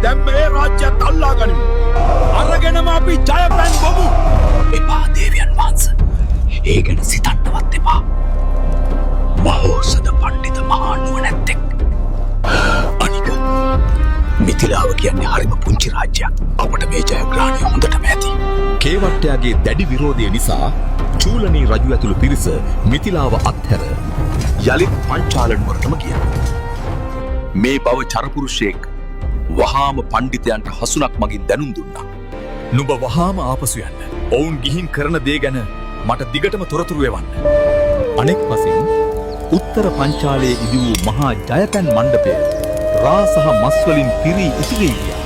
දැන් මේ රාජ්‍යයත් අල්ලා ගනිමු. අරගෙනම අපි ජයපැන් බොමු. එපා දේවයන් වහන්සේ. ඒ ගැන සිතන්නවත් එපා. මහෝසද පණ්ඩිත මහා නුවණැත්තෙක්. අනික මිථිලාව කියන්නේ හරිම පුංචි රාජ්‍යයක්. අපට මේ ජයග්‍රහණය හොඳටම ඇති. කේවට්ටයාගේ දැඩි විරෝධය නිසා චූලනී රජු ඇතුළු පිරිස මිථිලාව අත්හැර යළිත් පංචාල නුවරටම ගියා. මේ බව චරපුරුෂයෙක් වහාම පණ්ඩිතයන්ට හසුනක් මගින් දැනුම් දුන්නා. නුඹ වහාම ආපසු යන්න. ඔවුන් ගිහින් කරන දේ ගැන මට දිගටම තොරතුරු එවන්න. අනෙක් පසින් උත්තර පංචාලයේ ඉදි වූ මහා ජයපැන් මණ්ඩපය රා සහ මස් වලින් පිරී ඉතිරී ගියා.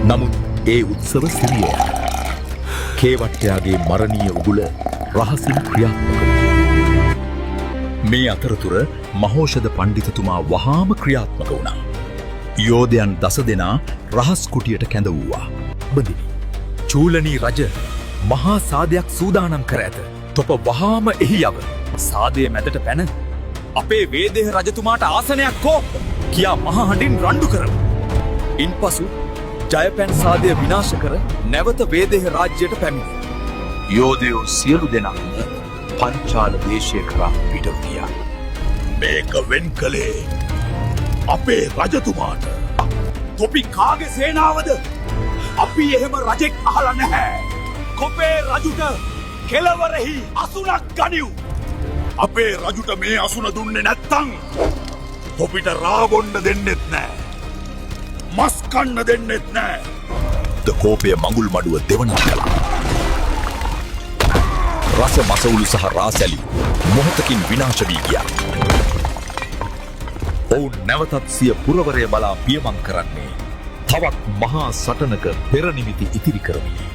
නමුත් ඒ උත්සව සිරිය කේවට්ටයාගේ මරණීය උගුල රහසින් ක්‍රියාත්මක වුණා. මේ අතරතුර මහෝෂධ පණ්ඩිතතුමා වහාම ක්‍රියාත්මක වුණා. යෝධයන් 10 දෙනා රහස් කුටියට කැඳ වූවා. බඳිනි. චූලනී රජ මහා සාදයක් සූදානම් කර ඇත. තොප වහාම එහි යව. සාදයේ මැදට පැන අපේ වේදේහ රජතුමාට ආසනයක් කෝ කියා මහා හඬින් රණ්ඩු කරමු. ඉන්පසු ජයපැන් සාදය විනාශ කර නැවත වේදේහ රාජ්‍යයට පැමිණි. යෝධයෝ සියලු දෙනා පංචාල දේශය කරා පිටව ගියා. මේක වෙන් කළේ අපේ රජතුමාට. තොපි කාගේ සේනාවද? අපි එහෙම රජෙක් අහලා නැහැ. කොපේ රජුට කෙලවරෙහි අසුනක් ගනිව්. අපේ රජුට මේ අසුන දුන්නේ නැත්තම් තොපිට රාබොන්න දෙන්නෙත් නෑ. මස් කන්න දෙන්නෙත් නෑ. ද කෝපය මඟුල් මඩුව දෙවනත් කළා. රස මසවුලු සහ රාසැලි මොහොතකින් විනාශ වී ගියා. ඔවුන් නැවතත් සිය පුරවරය බලා පියමන් කරන්නේ තවත් මහා සටනක පෙරනිමිති ඉතිරි කරමිනි.